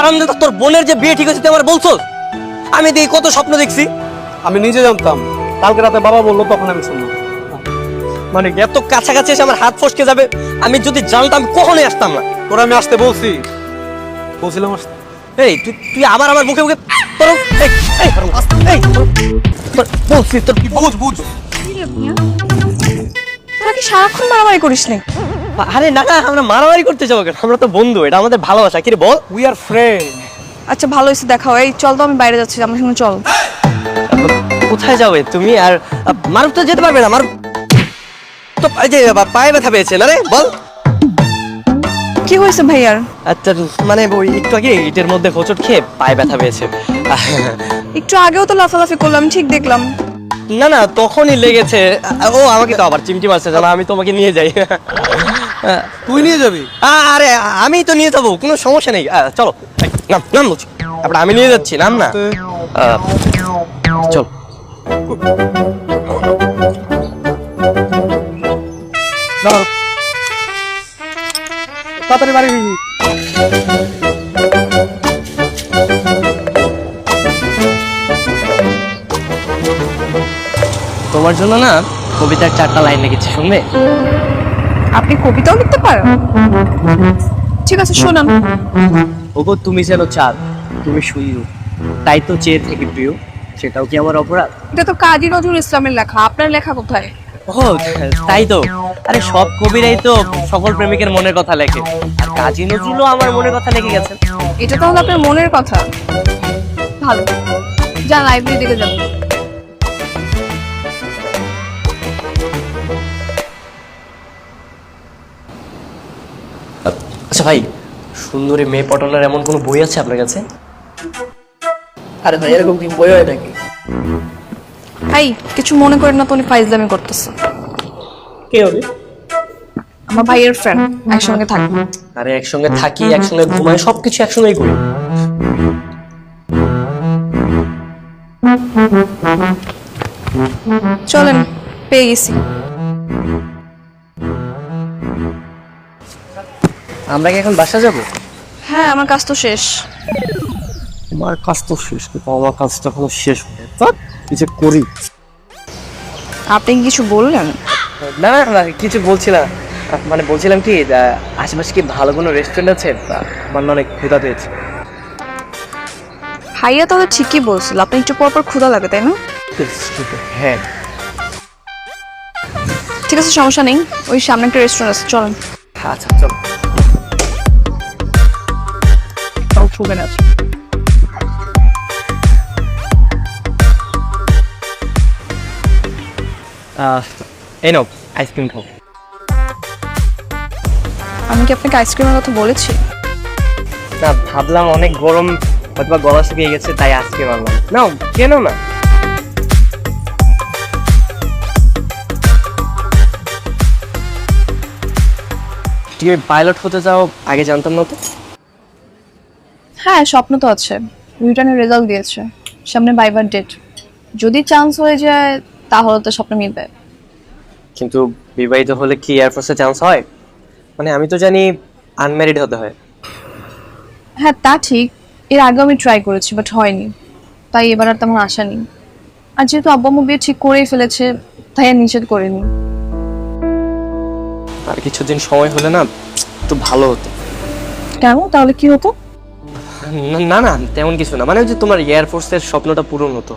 হারামজাদা, তোর বোনের যে বিয়ে ঠিক আছে তুই আমার বলছস? আমি দেখি কত স্বপ্ন দেখছি। আমি নিজে জানতাম, কালকে রাতে বাবা বললো তখন আমি শুনলাম। মানে এত কাছাকাছি এসে আমার হাত ফসকে যাবে, আমি যদি জানতাম কখনোই আসতাম না। তোরা আমি আসতে বলছিলাম আসতে। এই তুই তুই আবার আমার মুখে মুখে তোর বলছি তোর বুঝ তোরা কি সারাক্ষণ মারামারি করিস নি? আরে না না, আমরা মারামারি করতে যাবো কেন? আমরা তো বন্ধু, এটা আমাদের ভালোবাসা। কি রে বল? We are friend. আচ্ছা ভালো হয়েছে, দেখাও। এই চল তো, আমি বাইরে যাচ্ছি, আমার সঙ্গে চল। কোথায় যাবে তুমি? আর মারুফ তো যেতে পারবে না, মারুফ তো এই যে পায়ে ব্যথা পেয়েছে না রে, বল। কি হয়েছে ভাইয়ার? আচ্ছা মানে ওই একটু আগে ইটের মধ্যে হোঁচট খেয়ে পায়ে ব্যথা পেয়েছে। একটু আগেও তো লাফালাফি করলাম, ঠিক দেখলাম। না না, তখনই লেগেছে। ও আমাকে তো আবার চিমটি মারছে, জানো? আমি তোমাকে নিয়ে যাই। তুই নিয়ে যাবি? আরে আমি তো নিয়ে যাবো, কোনো সমস্যা নেই। চলো নাম নাম বলছি, তারপরে আমি নিয়ে যাচ্ছি, নাম না। চল। তাড়াতাড়ি বাড়ি তোমার জন্য না কবিতার 4টা লাইন লিখেছি, শুনবে? আপনি কবিতাও লিখতে পারেন? ঠিক আছে, শোনান। ওগো তুমি যেন চাঁদ, তুমি সূর্য, তাই তো চেয়ে থেকে প্রিয়, সেটাও কি আমার অপরাধ? এটা তো কাজী নজরুল ইসলামের লেখা, আপনার লেখা কোথায়? ও তাই তো। আরে সব কবিরাই তো সকল প্রেমিকের মনের কথা লেখে, আর কাজী নজরুলও আমার মনের কথা লিখে গেছেন। এটা তাহলে আপনার মনের কথা। ভালো, যান লাইব্রেরি দিকে যান। আচ্ছা ভাই, সুন্দরী মেয়ে পটানোর এমন কোনো বই আছে আপনার কাছে? আরে ভাই, এরকম কি বই হয় নাকি? এই কিছু মনে করেন না তো, উনি ফাইজলামি করতেছে। কে হবে? আমার ভাইয়ের ফ্রেন্ড, একসঙ্গে থাকবো। আরে একসঙ্গে থাকি, একসঙ্গে ঘুমাই, সবকিছু একসঙ্গেই করি। চলেন, পেয়ে গেছি। আমরা কি এখন বাসা যাব? হ্যাঁ, আমার কাজ তো শেষ। আমার কাজ তো শেষ, কিন্তু আমার কাজটা এখনো শেষ হয়নি। কিছু করি। আপনি কি কিছু বললেন? না না না, কিছু বলছি না। মানে বলছিলাম কি, আশেপাশে কি ভালো কোনো রেস্টুরেন্ট আছে? আমার না অনেক ক্ষুধা পেয়েছে। ভাইয়া তাহলে ঠিকই বলছিল, আপনি একটু পর পর ক্ষুধা লাগে, তাই না? হ্যাঁ ঠিক আছে, সমস্যা নেই। ওই সামনে একটা রেস্টুরেন্ট আছে, চলেন। আচ্ছা চলো। তাও ছুবেন আছে। এই নাও আইসক্রিম খাও। আমি কি আপনাকে আইসক্রিমের কথা বলেছি? না, ভাবলাম অনেক গরম, হয়তো গলা শুকিয়ে গেছে, তাই আইসক্রিম আনলাম। নাও কেন না। তুমি পাইলট হতে চাও? আগে জানতাম না তো। হ্যাঁ, স্বপ্ন তো আছে। রিটার্নের রেজাল্ট দিয়েছে, সামনে ভাইবার ডেট। যদি চান্স হয়ে যায় তাহলে তো স্বপ্ন মিলবে। কিন্তু বিবাহিত হলে কি এয়ারফোর্সে চান্স হয়? মানে আমি তো জানি আনম্যারিড হতে হয়। হ্যাঁ তা ঠিক, এর আগে আমি ট্রাই করেছি, বাট হয়নি। তাই এবার আর তেমন আশা নেই। আর যেহেতু আব্বু আম্মু বিয়ে ঠিক করেই ফেলেছে, তাই আর নিষেধ করিনি। আর কিছুদিন সময় হলে না একটু ভালো হতো। কেন, তাহলে কি হতো? না না, তেমন কিছু না। মানে ওই যে তোমার এয়ারফোর্সের স্বপ্নটা পূরণ হতো।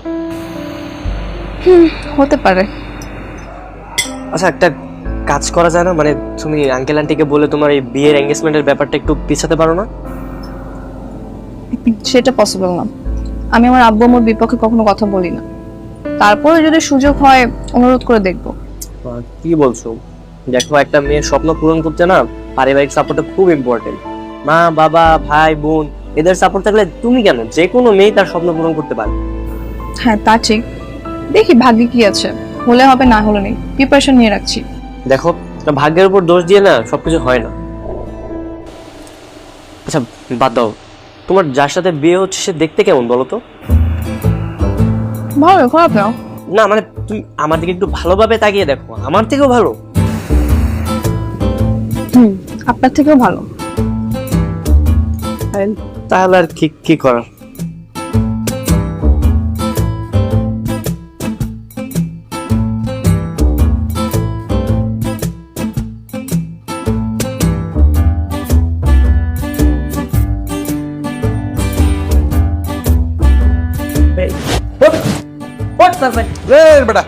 হতে পারে। আচ্ছা, একটা কাজ করা যায় না? মানে তুমি আঙ্কেল আন্টিকে বলে তোমার এই বিয়ের এঙ্গেজমেন্টের ব্যাপারটা একটু পিছাতে পারো না? সেটা পসিবল না। আমি আমার আব্বু আম্মুর বিপক্ষে কখনো কথা বলি না। তারপরে যদি সুযোগ হয় অনুরোধ করে দেখবো। কি বলছো? দেখো, একটা মেয়ের স্বপ্ন পূরণ করতে না পারিবারিক সাপোর্টটা খুব ইম্পর্টেন্ট। মা বাবা ভাই বোন এদের সাপোর্ট থাকলে তুমি কেন, যে কোনো মেয়ে তার স্বপ্ন পূরণ করতে পারে। হ্যাঁ তা ঠিক, দেখি ভাগ্যে কি আছে, হলে হবে না হলে নেই, প্রিপারেশন নিয়ে রাখছি। দেখো, ভাগ্যের উপর দোষ দিয়ে না সবকিছু হয় না। আচ্ছা বাদ দাও, তোমার যার সাথে বিয়ে হচ্ছে সে দেখতে কেমন বলো তো? ভালো, খারাপ না। না মানে তুমি আমার দিকে একটু ভালোভাবে তাকিয়ে দেখো, আমার থেকেও ভালো। আপনার থেকেও ভালো। তাহলে আর কি কি করার। বেটা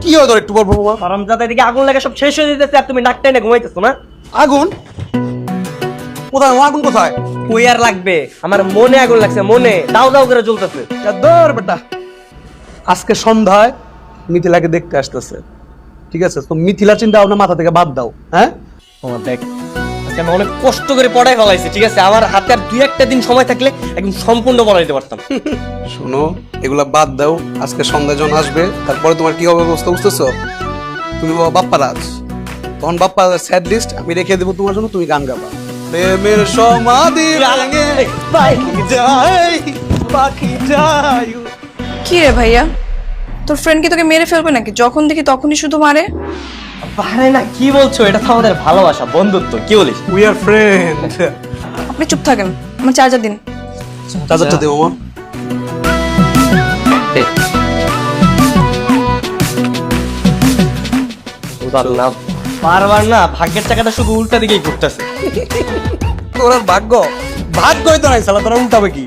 কি হয় তোর একটু বলবো বাবা? হারামজাদা, এদিকে আগুন লাগে সব শেষ হয়ে যেতেছে আর তুমি নাক টেনে ঘুমাইতেছো না। আগুন কোথায়? আগুন কোথায়? কই আর লাগবে, আমার মনে আগুন লাগছে, মনে দাও দাও করে জ্বলতেছে। দর বেটা, আজকে সন্ধ্যায় মিথিলাকে দেখতে আসতেছে, ঠিক আছে? তো মিথিলা চিন্তা ভাবনা মাথা থেকে বাদ দাও। হ্যাঁ আমার দেখ, আজকে আমি অনেক কষ্ট করে পড়াই ফেলাইছি, ঠিক আছে? আমার হাতে আর 2-1 দিন সময় থাকলে একদম সম্পূর্ণ পড়াই দিতে পারতাম। শোনো, এগুলা বাদ দাও। আজকে সন্ধ্যা যখন আসবে তারপরে তোমার কি হবে অবস্থা বুঝতেছো? তুমি বাবা বাপ্পা রাজ, তখন বাপ্পা স্যাড লিস্ট আমি রেখে দেবো তোমার জন্য, তুমি গান গাবা। প্রেমের সমাধি ভাঙে পাখি যায়, পাখি যায়। কি রে ভাইয়া, তোর ফ্রেন্ড কি তোকে মেরে ফেলবে নাকি? যখন দেখি তখনই শুধু মারে। আরে না, কি বলছো? এটা তো আমাদের ভালোবাসা, বন্ধুত্ব, কি বলিস? We are friend. আপনি চুপ থাকেন, আমার চার্জার দিন। চাচারটা দেবো আমার। না, বারবার না ভাগ্যের টাকাটা শুধু উল্টা দিকেই ঘুরতেছে। তোর আর ভাগ্য, ভাগ্যই তো নাই সালা, তোরা উল্টাবে কি?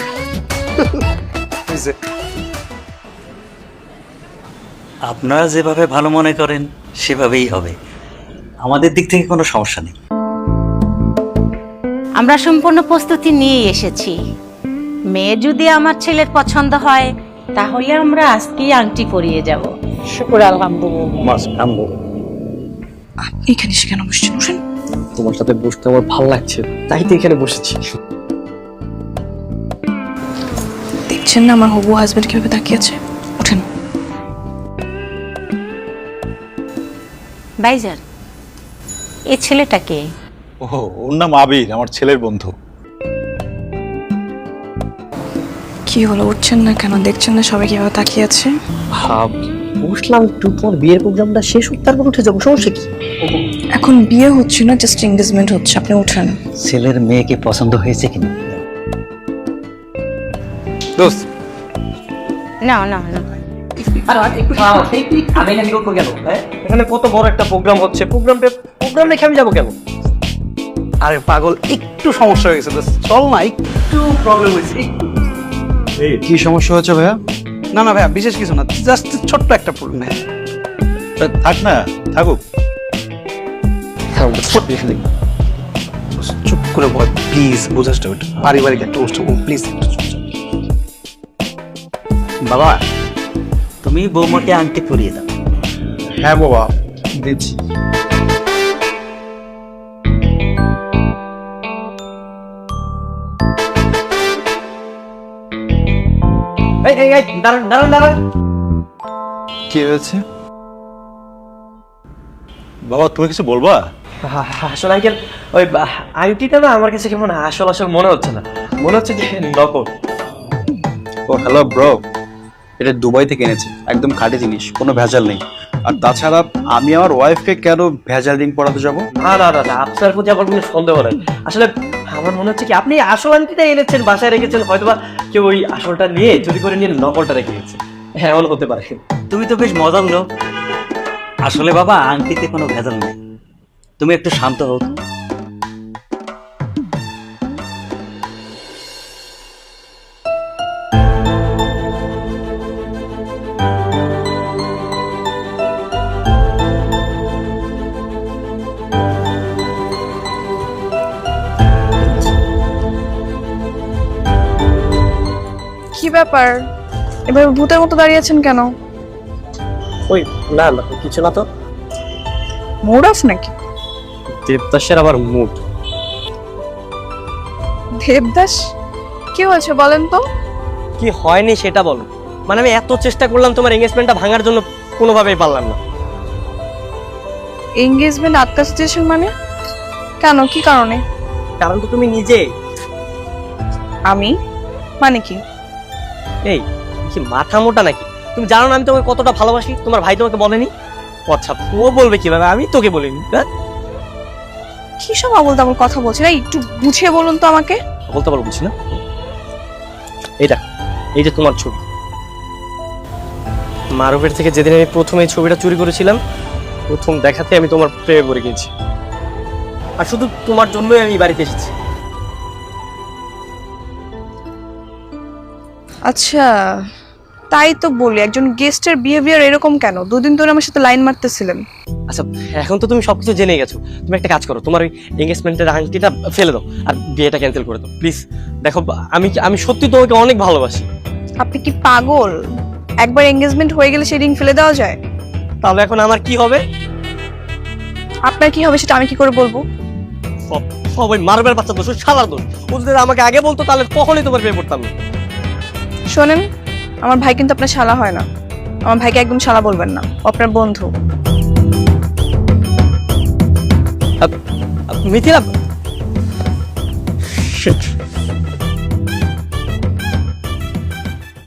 আপনারা যেভাবে ভালো মনে করেন সেভাবেই হবে, আমাদের দিক থেকে কোনো সমস্যা নেই। আমরা সম্পূর্ণ প্রস্তুতি নিয়ে এসেছি। মেয়ে যদি আমার ছেলের পছন্দ হয় তাহলে আমরা আজকেই আংটি পরিয়ে যাব। শুকর আলহামদুলিল্লাহ। আপনি এখানে এসে কেন বসছেন? বসেন। তোমার সাথে বসতে আমার ভালো লাগছে, তাই তো এখানে বসেছি। দেখছেন না আমার হবু হাজবেন্ড কিভাবে তাকিয়েছে? ওঠেন। ভাইজান, এই ছেলেটাকে ও, ওর নাম আবির, আমার ছেলের বন্ধু। কি হলো, উঠছেন না কেন? দেখছেন না সবাই কিভাবে তাকিয়ে আছে? বুঝলাম একটু, তোমার বিয়ের প্রোগ্রামটা শেষ হোক তারপর উঠে যাবো, সমস্যা কি? এখন বিয়ে হচ্ছে না, জাস্ট এঙ্গেজমেন্ট হচ্ছে। আপনি উঠেন। ছেলের মেয়েকে পছন্দ হয়েছে কিনা? দোস্ত না না না, আমি এখানে করবো কেন? এখানে কত বড় একটা প্রোগ্রাম হচ্ছে, প্রোগ্রাম রেখে আমি যাবো কেন? আরে পাগল, একটু সমস্যা হয়ে গেছে দোস্ত, চল না। একটু প্রবলেম হয়েছে। কি সমস্যা হচ্ছে ভাইয়া? না না ভাইয়া, বিশেষ কিছু না, জাস্ট ছোট্ট একটা প্রবলেম। থাক না, থাকুক। চুপ করে বল প্লিজ, বোঝাস না, ওটা পারিবারিক একটা অনুষ্ঠান, প্লিজ। বাবা, তুমি বৌমাকে আংটি পরিয়ে দাও। হ্যাঁ বাবা, দিচ্ছি। দাঁড়ান দাঁড়ান দাঁড়ান। কি হয়েছে বাবা, তুমি কিছু বলবা? আসলে আঙ্কেল, ওই আইটিটা না আমার কাছে কেমন আসল আসল মনে হচ্ছে না, মনে হচ্ছে যে নকল। ও হ্যালো ব্রো, এটা দুবাই থেকে এনেছে, একদম খাঁটি জিনিস, কোনো ভেজাল নেই। আর তাছাড়া আমি আমার ওয়াইফকে কেন ভেজাল রিং পরাতে যাবো? না না না না, আপনার প্রতি আমার কোনো সন্দেহ নাই। আসলে আমার মনে হচ্ছে কি আপনি আসল আংটিটা এনেছেন, বাসায় রেখেছেন, হয়তোবা কেউ ওই আসলটা নিয়ে চুরি করে নিয়ে নকলটা রেখে গেছে। হ্যাঁ, এমন হতে পারে। তুমি তো বেশ মজার লোক। আসলে বাবা, আংটিতে কোনো ভেজাল নেই, তুমি একটু শান্ত হও। কি ব্যাপার, এবার ভূতের মতো দাঁড়িয়ে আছেন কেন? ওই না না, কিছু না তো। মুড অফ নাকি? দেবদাসের আবার মুড। দেবদাস কি হয়েছে বলেন তো? কি হয়নি সেটা বলো। মানে আমি এত চেষ্টা করলাম তোমার এঙ্গেজমেন্টটা ভাঙার জন্য, কোনোভাবেই পারলাম না। এঙ্গেজমেন্ট আটকা সিচুয়েশন মানে? কেন, কি কারণে? কারণ তো তুমি নিজে। আমি মানে কি? এই কি মাথা মোটা নাকি? তুমি জানো না আমি তোমাকে কতটা ভালোবাসি? তোমার ভাই তোমাকে বলেনি? আচ্ছা, ও বলবে কিভাবে? আমি তোকে বলিনি। কি সব আবল তাবল কথা বলছেন? একটু বুঝিয়ে বলুন তো আমাকে। বলতে পারবো বুঝি না। এই যে তোমার ছবি। মারুফের থেকে যেদিন আমি প্রথম এই ছবিটা চুরি করেছিলাম, প্রথম দেখাতে আমি তোমার প্রেমে পড়ে গেছি, আর শুধু তোমার জন্যই আমি বাড়িতে এসেছি। আচ্ছা, তাই তো বলি, একজন গেস্টের বিহেভিয়ার এরকম কেন? দুদিন ধরে আমার সাথে লাইন মারতেছিলেন। আচ্ছা, এখন তো তুমি সবকিছু জেনে গেছো, তুমি একটা কাজ করো, তোমার ওই এঙ্গেজমেন্টের আংটিটা ফেলে দাও আর বিয়েটা ক্যান্সেল করে দাও প্লিজ। দেখো, আমি সত্যি তোমাকে অনেক ভালোবাসি। আপনি কি পাগল? একবার এঙ্গেজমেন্ট হয়ে গেলে সেই রিং ফেলে দেওয়া যায়? তাহলে এখন আমার কি হবে? আপনার কি হবে সেটা আমি কি করে বলবো? সবাই মারবের বাচ্চা দোষ, শালার দোষ। ও যদি আমাকে আগে বলতো তাহলে কখনোই তোমার প্রেমে পড়তাম না। শোনেন, আমার ভাই কিন্তু আপনার শালা হয় না। আমার ভাইকে একদম শালা বলবেন না, ও আপনার বন্ধু। মিথিলা